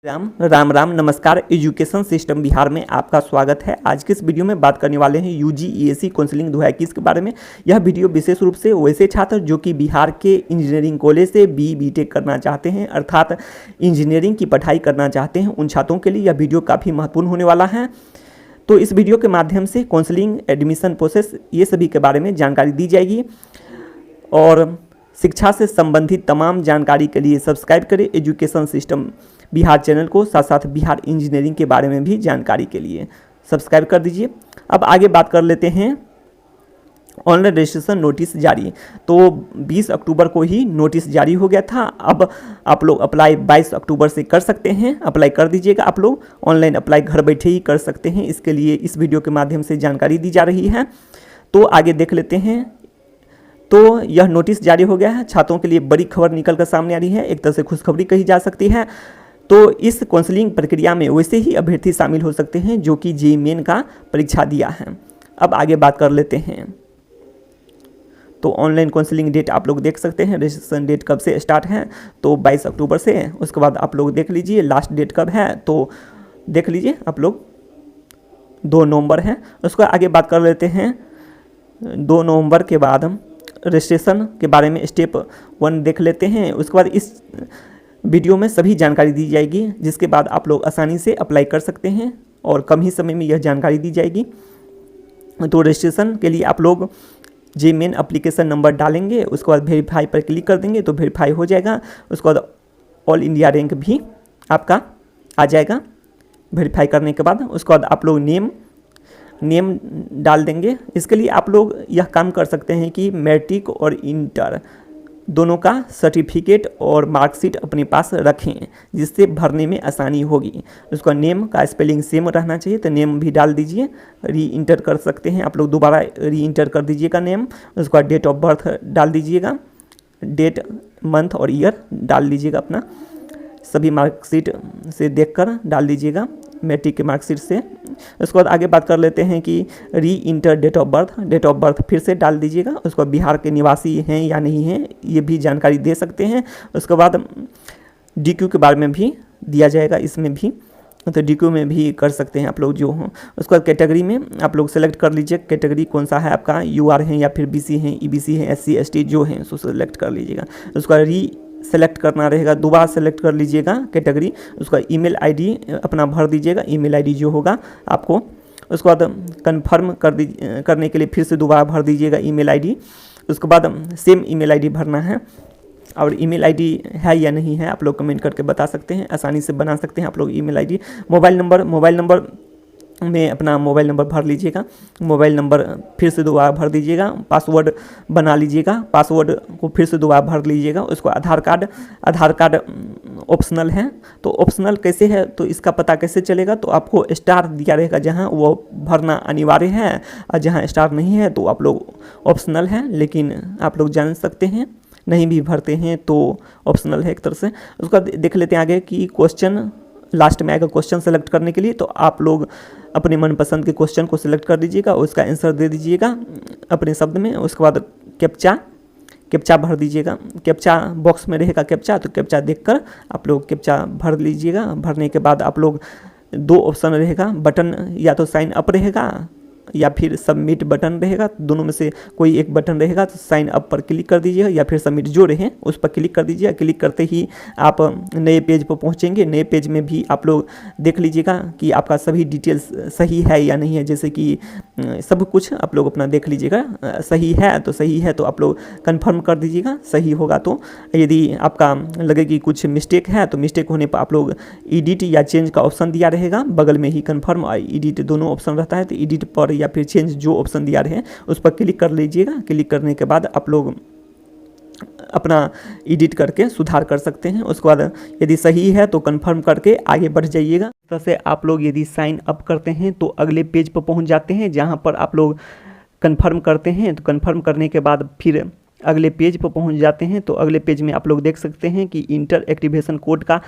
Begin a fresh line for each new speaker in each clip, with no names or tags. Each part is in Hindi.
राम राम राम नमस्कार। एजुकेशन सिस्टम बिहार में आपका स्वागत है। आज के इस वीडियो में बात करने वाले हैं यूजीईएसी काउंसलिंग 2021 के बारे में। यह वीडियो विशेष रूप से वैसे छात्र जो कि बिहार के इंजीनियरिंग कॉलेज से बीटेक करना चाहते हैं, अर्थात इंजीनियरिंग की पढ़ाई करना चाहते हैं, उन छात्रों के लिए यह वीडियो काफ़ी महत्वपूर्ण होने वाला है। तो इस वीडियो के माध्यम से काउंसलिंग, एडमिशन प्रोसेस, ये सभी के बारे में जानकारी दी जाएगी। और शिक्षा से संबंधित तमाम जानकारी के लिए सब्सक्राइब करें एजुकेशन सिस्टम बिहार चैनल को, साथ साथ बिहार इंजीनियरिंग के बारे में भी जानकारी के लिए सब्सक्राइब कर दीजिए। अब आगे बात कर लेते हैं। ऑनलाइन रजिस्ट्रेशन नोटिस जारी, तो 20 अक्टूबर को ही नोटिस जारी हो गया था। अब आप लोग अप्लाई 22 अक्टूबर से कर सकते हैं। अप्लाई कर दीजिएगा। आप लोग ऑनलाइन अप्लाई घर बैठे ही कर सकते हैं। इसके लिए इस वीडियो के माध्यम से जानकारी दी जा रही है। तो आगे देख लेते हैं। तो यह नोटिस जारी हो गया है। छात्रों के लिए बड़ी खबर निकल कर सामने आ रही है, एक तरह से खुशखबरी कही जा सकती है। तो इस काउंसलिंग प्रक्रिया में वैसे ही अभ्यर्थी शामिल हो सकते हैं जो कि जेईई मेन का परीक्षा दिया है। अब आगे बात कर लेते हैं। तो ऑनलाइन काउंसलिंग डेट आप लोग देख सकते हैं। रजिस्ट्रेशन डेट कब से स्टार्ट है, तो 22 अक्टूबर से है। उसके बाद आप लोग देख लीजिए लास्ट डेट कब है, तो देख लीजिए आप लोग 2 नवंबर है। उसको आगे बात कर लेते हैं। 2 नवंबर के बाद हम रजिस्ट्रेशन के बारे में स्टेप 1 देख लेते हैं। उसके बाद इस वीडियो में सभी जानकारी दी जाएगी, जिसके बाद आप लोग आसानी से अप्लाई कर सकते हैं और कम ही समय में यह जानकारी दी जाएगी। तो रजिस्ट्रेशन के लिए आप लोग जेईई मेन एप्लीकेशन नंबर डालेंगे, उसके बाद वेरीफाई पर क्लिक कर देंगे तो वेरीफाई हो जाएगा। उसके बाद ऑल इंडिया रैंक भी आपका आ जाएगा वेरीफाई करने के बाद। उसके बाद आप लोग नेम डाल देंगे। इसके लिए आप लोग यह काम कर सकते हैं कि मैट्रिक और इंटर दोनों का सर्टिफिकेट और मार्कशीट अपने पास रखें, जिससे भरने में आसानी होगी। उसका नेम का स्पेलिंग सेम रहना चाहिए, तो नेम भी डाल दीजिए। री इंटर कर सकते हैं आप लोग, दोबारा री इंटर कर दीजिएगा नेम। उसका डेट ऑफ बर्थ डाल दीजिएगा, डेट, मंथ और ईयर डाल दीजिएगा अपना। सभी मार्कशीट से देखकर डाल दीजिएगा, मैट्रिक के मार्कशीट से। उसके बाद आगे बात कर लेते हैं कि री इंटर डेट ऑफ बर्थ फिर से डाल दीजिएगा। उसको बिहार के निवासी हैं या नहीं हैं ये भी जानकारी दे सकते हैं। उसके बाद डीक्यू के बारे में भी दिया जाएगा इसमें भी, तो डीक्यू में भी कर सकते हैं आप लोग जो हों। उसके बाद कैटेगरी में आप लोग सेलेक्ट कर लीजिए, कैटेगरी कौन सा है आपका, यूआर है या फिर बीसी है, ईबीसी है, एससी एसटी जो है सो सेलेक्ट कर लीजिएगा। उसका री सेलेक्ट करना रहेगा, दोबारा सेलेक्ट कर लीजिएगा कैटेगरी। उसका ईमेल आईडी अपना भर दीजिएगा, ईमेल आईडी जो होगा आपको। उसके बाद कंफर्म करने के लिए फिर से दोबारा भर दीजिएगा ईमेल आईडी। उसके बाद सेम ईमेल आईडी भरना है। और ईमेल आईडी है या नहीं है आप लोग कमेंट करके बता सकते हैं, आसानी से बना सकते हैं आप लोग ईमेल आईडी। मोबाइल नंबर में अपना मोबाइल नंबर भर लीजिएगा। मोबाइल नंबर फिर से दोबारा भर दीजिएगा। पासवर्ड बना लीजिएगा, पासवर्ड को फिर से दोबारा भर लीजिएगा। उसको आधार कार्ड ऑप्शनल है, तो ऑप्शनल कैसे है तो इसका पता कैसे चलेगा, तो आपको स्टार दिया रहेगा जहां वो भरना अनिवार्य है, और जहां स्टार नहीं है तो आप लोग ऑप्शनल है, लेकिन आप लोग जान सकते हैं नहीं भी भरते हैं तो ऑप्शनल है एक तरह से। उसका देख लेते हैं आगे कि क्वेश्चन लास्ट में आएगा क्वेश्चन सेलेक्ट करने के लिए, तो आप लोग अपने मनपसंद के क्वेश्चन को सिलेक्ट कर दीजिएगा, उसका आंसर दे दीजिएगा अपने शब्द में। उसके बाद कैप्चा भर दीजिएगा। कैप्चा बॉक्स में रहेगा कैप्चा, तो कैप्चा देखकर आप लोग कैप्चा भर लीजिएगा। भरने के बाद आप लोग 2 ऑप्शन रहेगा, बटन या तो साइन अप रहेगा या फिर सबमिट बटन रहेगा, दोनों में से कोई एक बटन रहेगा। तो साइन अप पर क्लिक कर दीजिएगा या फिर सबमिट जो रहे उस पर क्लिक कर दीजिएगा। क्लिक करते ही आप नए पेज पर पहुंचेंगे। नए पेज में भी आप लोग देख लीजिएगा कि आपका सभी डिटेल्स सही है या नहीं है, जैसे कि सब कुछ आप लोग अपना देख लीजिएगा। सही है तो आप लोग कन्फर्म कर दीजिएगा, सही होगा तो। यदि आपका लगे कि कुछ मिस्टेक है तो मिस्टेक होने पर आप लोग एडिट या चेंज का ऑप्शन दिया रहेगा, बगल में ही कन्फर्म और एडिट दोनों ऑप्शन रहता है, तो एडिट पर या फिर चेंज जो ऑप्शन दिया रहे उस पर क्लिक कर लीजिएगा। क्लिक करने के बाद आप लोग अपना एडिट करके सुधार कर सकते हैं। उसके बाद यदि सही है तो कंफर्म करके आगे बढ़ जाइएगा। इस तरह से आप लोग यदि साइन अप करते हैं तो अगले पेज पर पहुंच जाते हैं, जहां पर आप लोग कंफर्म करते हैं। तो कंफर्म करने के बाद फिर अगले पेज पर पहुंच जाते हैं। तो अगले पेज में आप लोग देख सकते हैं कि इंटर एक्टिवेशन कोड का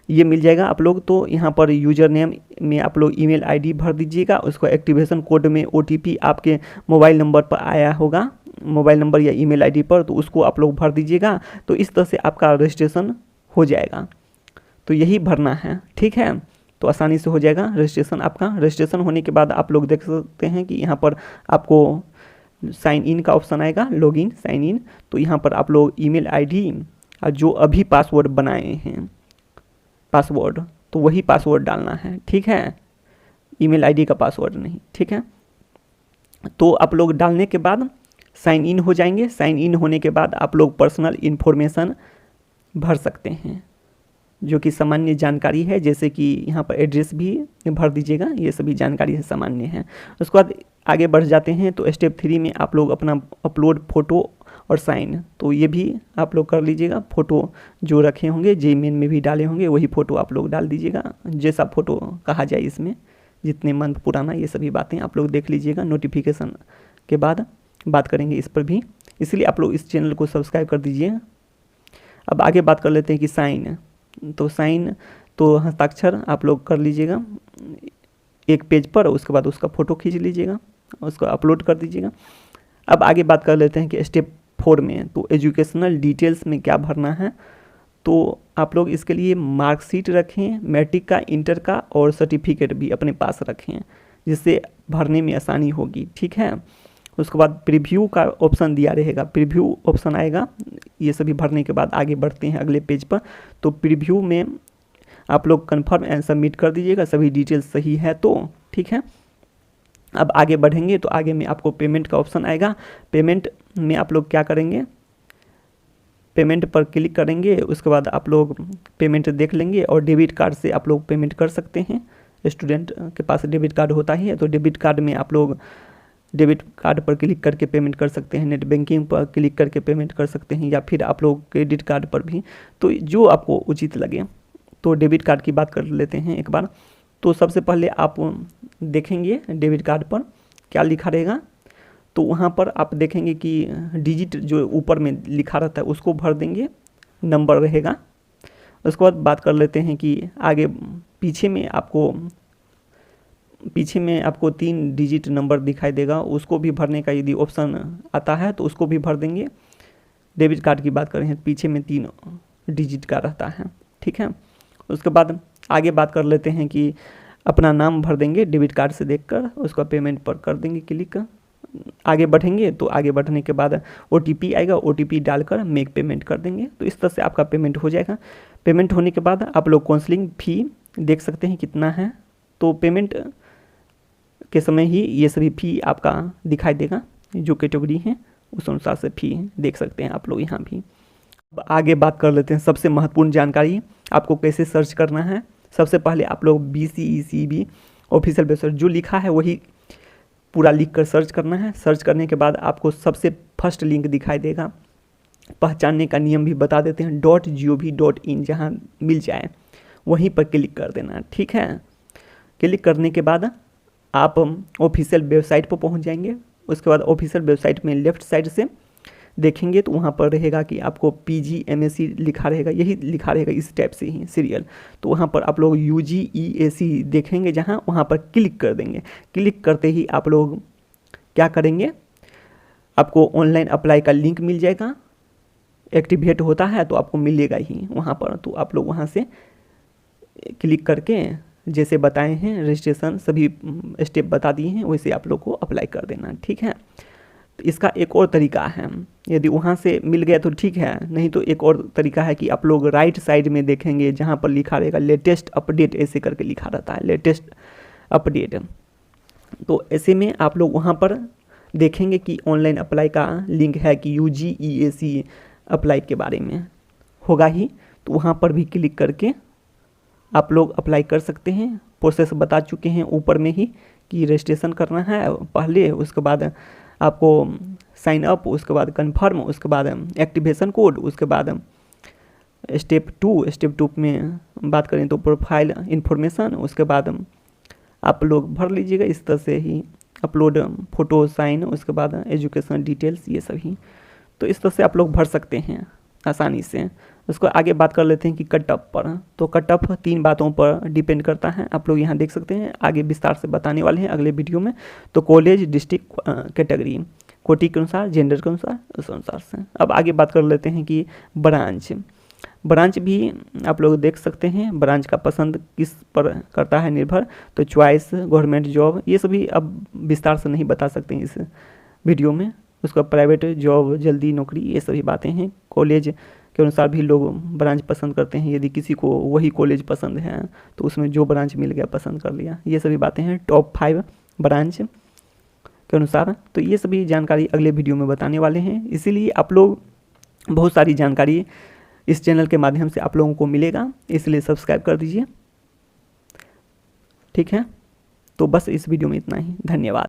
ये मिल जाएगा आप लोग। तो यहाँ पर यूजर नेम में आप लोग ईमेल आईडी भर दीजिएगा। उसको एक्टिवेशन कोड में ओटीपी आपके मोबाइल नंबर पर आया होगा, मोबाइल नंबर या ईमेल आईडी पर, तो उसको आप लोग भर दीजिएगा। तो इस तरह से आपका रजिस्ट्रेशन हो जाएगा। तो यही भरना है, ठीक है। तो आसानी से हो जाएगा रजिस्ट्रेशन आपका। रजिस्ट्रेशन होने के बाद आप लोग देख सकते हैं कि यहाँ पर आपको साइन इन का ऑप्शन आएगा, लॉगिन साइन इन। तो यहाँ पर आप लोग ईमेल आईडी और जो अभी पासवर्ड बनाए हैं पासवर्ड, तो वही पासवर्ड डालना है, ठीक है, ईमेल आईडी का पासवर्ड नहीं, ठीक है। तो आप लोग डालने के बाद साइन इन हो जाएंगे। साइन इन होने के बाद आप लोग पर्सनल इन्फॉर्मेशन भर सकते हैं, जो कि सामान्य जानकारी है, जैसे कि यहाँ पर एड्रेस भी भर दीजिएगा, ये सभी जानकारी है, सामान्य है। उसके बाद आगे बढ़ जाते हैं। तो स्टेप 3 में आप लोग अपना अपलोड फ़ोटो और साइन, तो ये भी आप लोग कर लीजिएगा। फ़ोटो जो रखे होंगे जेमेल में भी डाले होंगे वही फ़ोटो आप लोग डाल दीजिएगा, जैसा फ़ोटो कहा जाए इसमें, जितने मंथ पुराना, ये सभी बातें आप लोग देख लीजिएगा। नोटिफिकेशन के बाद बात करेंगे इस पर भी, इसलिए आप लोग इस चैनल को सब्सक्राइब कर दीजिए। अब आगे बात कर लेते हैं कि साइन, तो साइन तो हस्ताक्षर आप लोग कर लीजिएगा एक पेज पर, उसके बाद उसका फ़ोटो खींच लीजिएगा, उसको अपलोड कर दीजिएगा। अब आगे बात कर लेते हैं कि स्टेप 4 में, तो एजुकेशनल डिटेल्स में क्या भरना है। तो आप लोग इसके लिए मार्कशीट रखें, मैट्रिक का, इंटर का, और सर्टिफिकेट भी अपने पास रखें, जिससे भरने में आसानी होगी, ठीक है। उसके बाद प्रीव्यू का ऑप्शन दिया रहेगा, प्रीव्यू ऑप्शन आएगा। ये सभी भरने के बाद आगे बढ़ते हैं अगले पेज पर। तो प्रीव्यू में आप लोग कन्फर्म एंड सबमिट कर दीजिएगा, सभी डिटेल्स सही है तो, ठीक है। अब आगे बढ़ेंगे तो आगे में आपको पेमेंट का ऑप्शन आएगा। पेमेंट में आप लोग क्या करेंगे, पेमेंट पर क्लिक करेंगे, उसके बाद आप लोग पेमेंट देख लेंगे और डेबिट कार्ड से आप लोग पेमेंट कर सकते हैं। स्टूडेंट के पास डेबिट कार्ड होता ही है, तो डेबिट कार्ड में आप लोग डेबिट कार्ड पर क्लिक करके पेमेंट कर सकते हैं, नेट बैंकिंग पर क्लिक करके पेमेंट कर सकते हैं, या फिर आप लोग क्रेडिट कार्ड पर भी, तो जो आपको उचित लगे। तो डेबिट कार्ड की बात कर लेते हैं एक बार। तो सबसे पहले आप देखेंगे डेबिट कार्ड पर क्या लिखा रहेगा, तो वहाँ पर आप देखेंगे कि डिजिट जो ऊपर में लिखा रहता है उसको भर देंगे, नंबर रहेगा। उसके बाद बात कर लेते हैं कि आगे पीछे में आपको 3 डिजिट नंबर दिखाई देगा, उसको भी भरने का यदि ऑप्शन आता है तो उसको भी भर देंगे। डेबिट कार्ड की बात करें पीछे में 3 डिजिट का रहता है, ठीक है। उसके बाद आगे बात कर लेते हैं कि अपना नाम भर देंगे डेबिट कार्ड से देखकर, उसका पेमेंट पर कर देंगे क्लिक। आगे बढ़ेंगे तो आगे बढ़ने के बाद OTP आएगा, OTP डालकर मेक पेमेंट कर देंगे। तो इस तरह से आपका पेमेंट हो जाएगा। पेमेंट होने के बाद आप लोग काउंसलिंग फ़ी देख सकते हैं कितना है। तो पेमेंट के समय ही ये सभी फ़ी आपका दिखाई देगा, जो कैटेगरी है उस अनुसार से फ़ी देख सकते हैं आप लोग यहाँ भी। अब आगे बात कर लेते हैं सबसे महत्वपूर्ण जानकारी, आपको कैसे सर्च करना है। सबसे पहले आप लोग BCECB ऑफिशियल वेबसाइट जो लिखा है वही पूरा लिख कर सर्च करना है। सर्च करने के बाद आपको सबसे फर्स्ट लिंक दिखाई देगा, पहचानने का नियम भी बता देते हैं, .gov.in, जहाँ मिल जाए वहीं पर क्लिक कर देना, ठीक है। क्लिक करने के बाद आप ऑफिशियल वेबसाइट पर पहुंच जाएंगे। उसके बाद ऑफिशियल वेबसाइट में लेफ़्ट साइड से देखेंगे तो वहाँ पर रहेगा कि आपको PG/MSc लिखा रहेगा, यही लिखा रहेगा इस टाइप से ही सीरियल। तो वहाँ पर आप लोग UG/EAC देखेंगे, जहाँ वहाँ पर क्लिक कर देंगे। क्लिक करते ही आप लोग क्या करेंगे, आपको ऑनलाइन अप्लाई का लिंक मिल जाएगा, एक्टिवेट होता है तो आपको मिलेगा ही वहाँ पर। तो आप लोग वहाँ से क्लिक करके जैसे बताए हैं रजिस्ट्रेशन सभी स्टेप बता दिए हैं वैसे आप लोग को अप्लाई कर देना, ठीक है। तो इसका एक और तरीका है, यदि वहाँ से मिल गया तो ठीक है, नहीं तो एक और तरीका है कि आप लोग राइट साइड में देखेंगे जहाँ पर लिखा रहेगा लेटेस्ट अपडेट, ऐसे करके लिखा रहता है लेटेस्ट अपडेट। तो ऐसे में आप लोग वहाँ पर देखेंगे कि ऑनलाइन अप्लाई का लिंक है कि UG/EAC अप्लाई के बारे में होगा ही, तो वहाँ पर भी क्लिक करके आप लोग अप्लाई कर सकते हैं। प्रोसेस बता चुके हैं ऊपर में ही कि रजिस्ट्रेशन करना है पहले, उसके बाद आपको साइन अप, उसके बाद कन्फर्म, उसके बाद एक्टिवेशन कोड, उसके बाद स्टेप 2 में बात करें तो प्रोफाइल इन्फॉर्मेशन, उसके बाद आप लोग भर लीजिएगा इस तरह से ही अपलोड फ़ोटो, साइन, उसके बाद एजुकेशन डिटेल्स, ये सभी। तो इस तरह से आप लोग भर सकते हैं आसानी से। उसको आगे बात कर लेते हैं कि कट ऑफ पर। तो कट ऑफ 3 बातों पर डिपेंड करता है, आप लोग यहाँ देख सकते हैं, आगे विस्तार से बताने वाले हैं अगले वीडियो में। तो कॉलेज, डिस्ट्रिक्ट, कैटेगरी, कोटि के अनुसार, जेंडर के अनुसार, उस अनुसार से। अब आगे बात कर लेते हैं कि ब्रांच। ब्रांच भी आप लोग देख सकते हैं, ब्रांच का पसंद किस पर करता है निर्भर, तो चॉइस, गवर्नमेंट जॉब, ये सभी अब विस्तार से नहीं बता सकते हैं इस वीडियो में। उसका प्राइवेट जॉब, जल्दी नौकरी, ये सभी बातें हैं। कॉलेज के अनुसार भी लोग ब्रांच पसंद करते हैं, यदि किसी को वही कॉलेज पसंद है तो उसमें जो ब्रांच मिल गया पसंद कर लिया, ये सभी बातें हैं। टॉप 5 ब्रांच के अनुसार, तो ये सभी जानकारी अगले वीडियो में बताने वाले हैं। इसीलिए आप लोग बहुत सारी जानकारी इस चैनल के माध्यम से आप लोगों को मिलेगा, इसलिए सब्सक्राइब कर दीजिए। ठीक है, तो बस इस वीडियो में इतना ही, धन्यवाद।